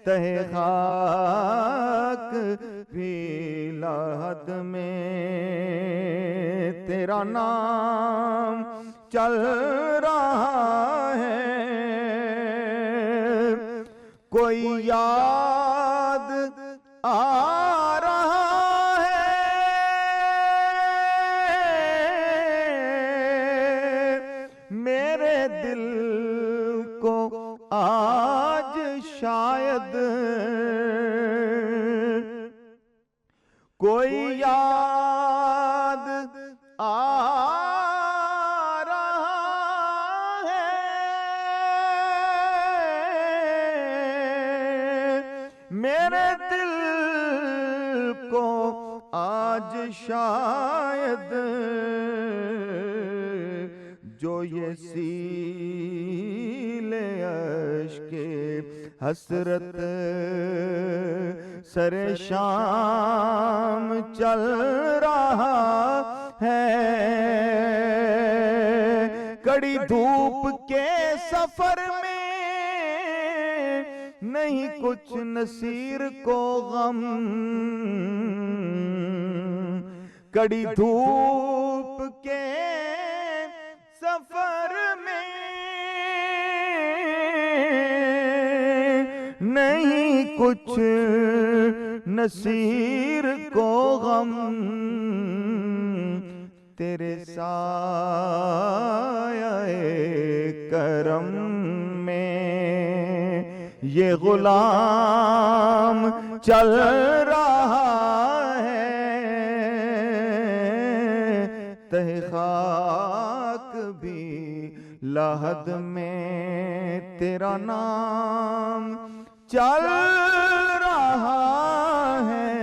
Speaker 1: تہ خاک بھی لحد میں تیرا نام چل رہا ہے. کوئی یاد آ رہا ہے میرے دل کو آج شاید کوئی یاد آ میرے دل کو آج شاید جو یہ سیل اشک حسرت سر شام چل رہا ہے کڑی دھوپ کے سفر میں نہیں کچھ نصیر کو غم کڑی دھوپ کے سفر میں نہیں کچھ نصیر کو غم تیرے سایہ کرم میں یہ غلام چل رہا ہے تہ خاک بھی لحد میں تیرا نام چل رہا ہے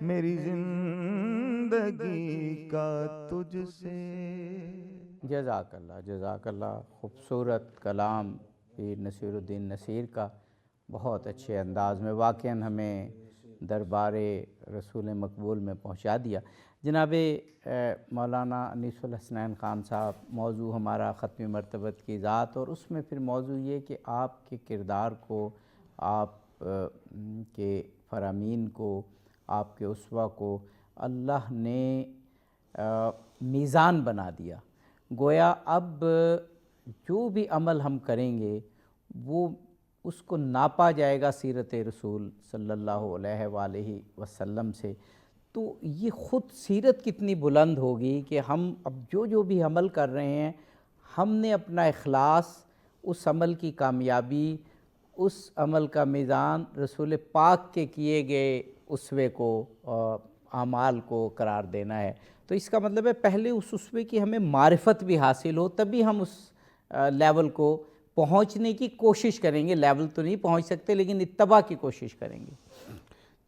Speaker 1: میری زندگی کا تجھ سے.
Speaker 2: جزاک اللہ. خوبصورت کلام نصیر الدین نصیر کا بہت اچھے انداز میں واقعاً ہمیں دربار رسول مقبول میں پہنچا دیا. جناب مولانا انیس الحسنین خان صاحب، موضوع ہمارا ختم مرتبت کی ذات اور اس میں پھر موضوع یہ کہ آپ کے کردار کو، آپ کے فرامین کو، آپ کے اسوہ کو اللہ نے میزان بنا دیا. گویا اب جو بھی عمل ہم کریں گے وہ اس کو ناپا جائے گا سیرت رسول صلی اللہ علیہ وآلہ وسلم سے. تو یہ خود سیرت کتنی بلند ہوگی کہ ہم اب جو بھی عمل کر رہے ہیں ہم نے اپنا اخلاص، اس عمل کی کامیابی، اس عمل کا میزان رسول پاک کے کیے گئے اسوے کو، اعمال کو قرار دینا ہے. تو اس کا مطلب ہے پہلے اس اسوے کی ہمیں معرفت بھی حاصل ہو، تبھی ہم اس لیول کو پہنچنے کی کوشش کریں گے. لیول تو نہیں پہنچ سکتے لیکن اتباع کی کوشش کریں گے.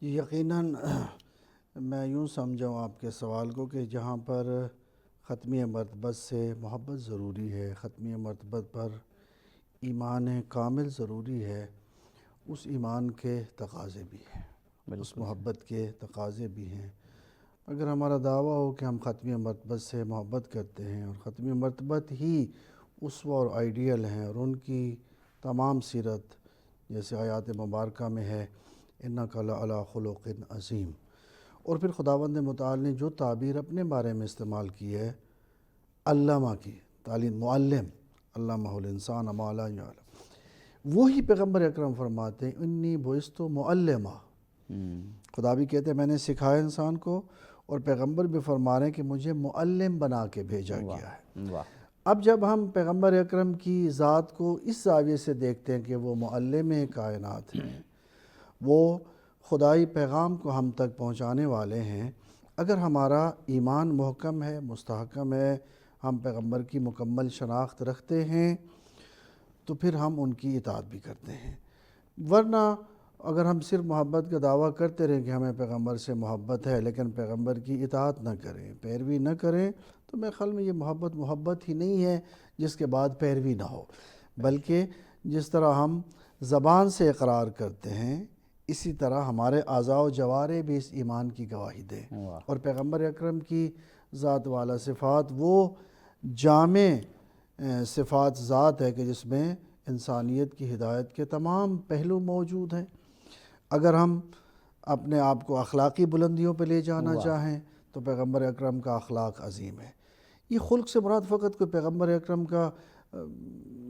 Speaker 3: یقیناً میں یوں سمجھاؤں آپ کے سوال کو کہ جہاں پر ختمی مرتبت سے محبت ضروری ہے، ختمی مرتبت پر ایمان کامل ضروری ہے، اس ایمان کے تقاضے بھی ہیں، اس محبت کے تقاضے بھی ہیں. اگر ہمارا دعویٰ ہو کہ ہم ختمی مرتبت سے محبت کرتے ہیں اور ختمی مرتبت ہی اسوہ اور آئیڈیل ہیں اور ان کی تمام سیرت جیسے آیات مبارکہ میں ہے اِنَّکَ لَعَلَىٰ خُلُقٍ عظیم، اور پھر خداوند متعال نے جو تعبیر اپنے بارے میں استعمال کی ہے علامہ کی تعلیم، معلم، علامہ الانسان ما لا یعلم، وہی پیغمبر اکرم فرماتے ہیں انی بعثت معلمہ. خدا بھی کہتے ہیں میں نے سکھایا انسان کو، اور پیغمبر بھی فرما رہے ہیں کہ مجھے معلم بنا کے بھیجا گیا ہے. اب جب ہم پیغمبر اکرم کی ذات کو اس زاویے سے دیکھتے ہیں کہ وہ معلم کائنات ہیں، وہ خدائی پیغام کو ہم تک پہنچانے والے ہیں، اگر ہمارا ایمان محکم ہے، مستحکم ہے، ہم پیغمبر کی مکمل شناخت رکھتے ہیں تو پھر ہم ان کی اطاعت بھی کرتے ہیں. ورنہ اگر ہم صرف محبت کا دعویٰ کرتے رہیں کہ ہمیں پیغمبر سے محبت ہے لیکن پیغمبر کی اطاعت نہ کریں، پیروی نہ کریں، تو میرے خیال میں یہ محبت ہی نہیں ہے جس کے بعد پیروی نہ ہو. بلکہ جس طرح ہم زبان سے اقرار کرتے ہیں اسی طرح ہمارے اعضاء و جوارح بھی اس ایمان کی گواہی دیں. اور پیغمبر اکرم کی ذات والا صفات وہ جامع صفات ذات ہے کہ جس میں انسانیت کی ہدایت کے تمام پہلو موجود ہیں. اگر ہم اپنے آپ کو اخلاقی بلندیوں پہ لے جانا چاہیں تو پیغمبر اکرم کا اخلاق عظیم ہے. یہ خلق سے مراد فقط کوئی پیغمبر اکرم کا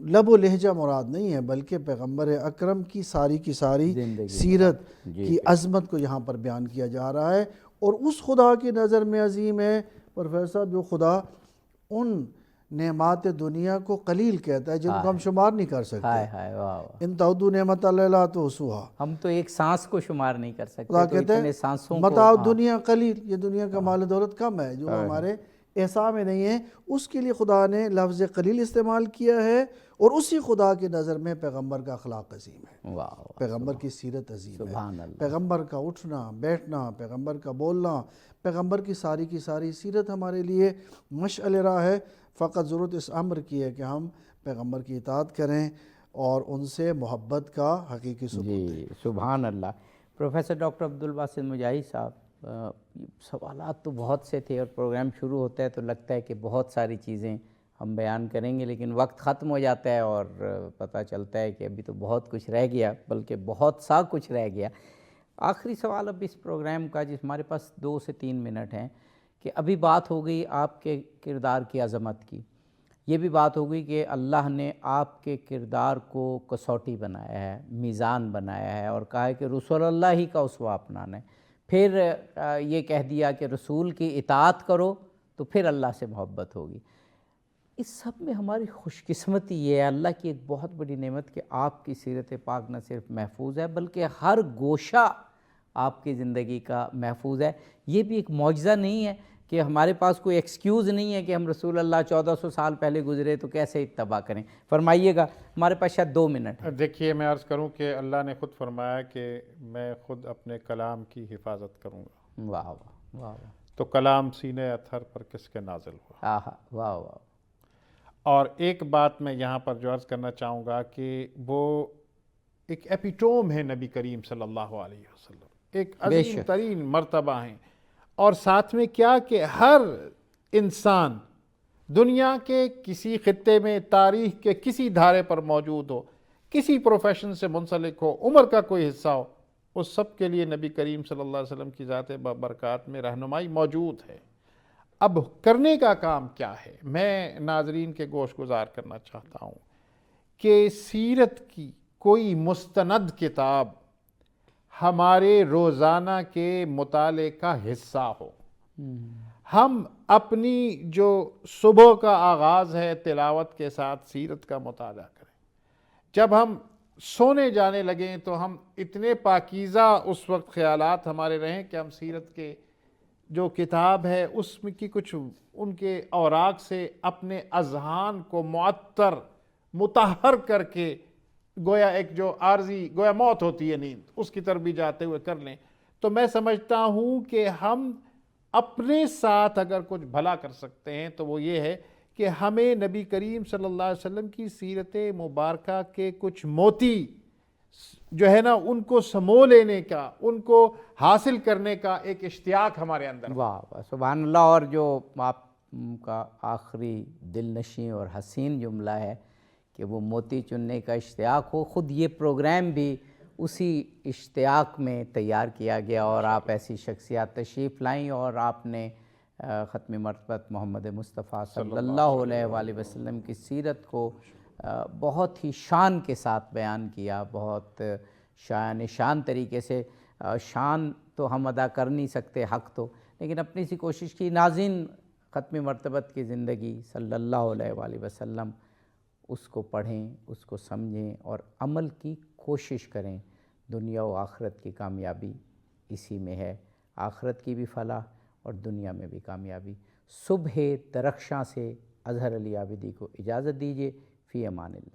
Speaker 3: لب و لہجہ مراد نہیں ہے، بلکہ پیغمبر اکرم کی ساری سیرت کی عظمت کو یہاں پر بیان کیا جا رہا ہے. اور اس خدا کی نظر میں عظیم ہے پروفیسر صاحب جو خدا ان نعمات دنیا کو قلیل کہتا ہے جن کو ہم شمار نہیں کر سکتے. ان تعدوا نعمت اللہ لا تحصوها،
Speaker 2: ہم تو ایک سانس کو شمار نہیں کر سکتے.
Speaker 3: خدا کہتے ہیں متاع دنیا قلیل، یہ دنیا کا مال دولت کم ہے جو ہمارے احساء میں نہیں ہے. اس کے لیے خدا نے لفظ قلیل استعمال کیا ہے، اور اسی خدا کی نظر میں پیغمبر کا اخلاق عظیم ہے، پیغمبر کی سیرت عظیم ہے، پیغمبر کا اٹھنا بیٹھنا، پیغمبر کا بولنا، پیغمبر کی ساری سیرت ہمارے لیے مشعل راہ ہے. فقط ضرورت اس امر کی ہے کہ ہم پیغمبر کی اطاعت کریں اور ان سے محبت کا حقیقی ثبوت دیں.
Speaker 2: سبحان اللہ. پروفیسر ڈاکٹر عبدالباسط مجاہد صاحب، سوالات تو بہت سے تھے اور پروگرام شروع ہوتا ہے تو لگتا ہے کہ بہت ساری چیزیں ہم بیان کریں گے لیکن وقت ختم ہو جاتا ہے اور پتہ چلتا ہے کہ ابھی تو بہت کچھ رہ گیا، بلکہ بہت سا کچھ رہ گیا. آخری سوال اب اس پروگرام کا جس ہمارے پاس 2 سے 3 منٹ ہیں کہ ابھی بات ہو گئی آپ کے کردار کی عظمت کی، یہ بھی بات ہو گئی کہ اللہ نے آپ کے کردار کو کسوٹی بنایا ہے، میزان بنایا ہے اور کہا ہے کہ رسول اللہ ہی کا اسوہ اپنانا ہے. پھر یہ کہہ دیا کہ رسول کی اطاعت کرو تو پھر اللہ سے محبت ہوگی. اس سب میں ہماری خوش قسمتی یہ ہے، اللہ کی ایک بہت بڑی نعمت کہ آپ کی سیرت پاک نہ صرف محفوظ ہے بلکہ ہر گوشہ آپ کی زندگی کا محفوظ ہے. یہ بھی ایک معجزہ نہیں ہے کہ ہمارے پاس کوئی ایکسکیوز نہیں ہے کہ ہم رسول اللہ 1400 سال پہلے گزرے تو کیسے اتباع کریں. فرمائیے گا، ہمارے پاس شاید 2 منٹ.
Speaker 4: دیکھیے میں عرض کروں کہ اللہ نے خود فرمایا کہ میں خود اپنے کلام کی حفاظت کروں گا.
Speaker 2: واہ واہ واہ.
Speaker 4: تو کلام سینے اطہر پر کس کے نازل ہوا.
Speaker 2: آہا واہ واہ.
Speaker 4: اور ایک بات میں یہاں پر جو عرض کرنا چاہوں گا کہ وہ ایک ایپیٹوم ہے نبی کریم صلی اللہ علیہ وسلم، ایک عظیم ترین مرتبہ ہیں. اور ساتھ میں کیا کہ ہر انسان دنیا کے کسی خطے میں، تاریخ کے کسی دھارے پر موجود ہو، کسی پروفیشن سے منسلک ہو، عمر کا کوئی حصہ ہو، اس سب کے لیے نبی کریم صلی اللہ علیہ وسلم کی ذات برکات میں رہنمائی موجود ہے۔ اب کرنے کا کام کیا ہے؟ میں ناظرین کے گوش گزار کرنا چاہتا ہوں کہ سیرت کی کوئی مستند کتاب ہمارے روزانہ کے مطالعے کا حصہ ہو۔ ہم اپنی جو صبح کا آغاز ہے تلاوت کے ساتھ سیرت کا مطالعہ کریں، جب ہم سونے جانے لگیں تو ہم اتنے پاکیزہ اس وقت خیالات ہمارے رہیں کہ ہم سیرت کے جو کتاب ہے اس میں کی کچھ ان کے اوراق سے اپنے اذہان کو معطر مطہر کر کے گویا ایک جو عارضی گویا موت ہوتی ہے نیند، اس کی طرف بھی جاتے ہوئے کر لیں۔ تو میں سمجھتا ہوں کہ ہم اپنے ساتھ اگر کچھ بھلا کر سکتے ہیں تو وہ یہ ہے کہ ہمیں نبی کریم صلی اللہ علیہ وسلم کی سیرت مبارکہ کے کچھ موتی جو ہے نا ان کو سمو لینے کا، ان کو حاصل کرنے کا ایک اشتیاق ہمارے اندر ہو۔
Speaker 2: واہ واہ سبحان اللہ۔ اور جو آپ کا آخری دل نشیں اور حسین جملہ ہے کہ وہ موتی چننے کا اشتیاق ہو، خود یہ پروگرام بھی اسی اشتیاق میں تیار کیا گیا، اور آپ ایسی شخصیات تشریف لائیں اور آپ نے ختم مرتبت محمد مصطفیٰ صلی اللہ علیہ وآلہ وسلم کی سیرت کو بہت ہی شان کے ساتھ بیان کیا، بہت شان طریقے سے۔ شان تو ہم ادا کر نہیں سکتے، حق تو، لیکن اپنی سی کوشش کی۔ ناظرین، ختم مرتبت کی زندگی صلی اللہ علیہ وآلہ وسلم، اس کو پڑھیں، اس کو سمجھیں اور عمل کی کوشش کریں۔ دنیا و آخرت کی کامیابی اسی میں ہے، آخرت کی بھی فلاح اور دنیا میں بھی کامیابی۔ صبح درخشاں سے اظہر علی عابدی کو اجازت دیجیے، فی امان اللہ۔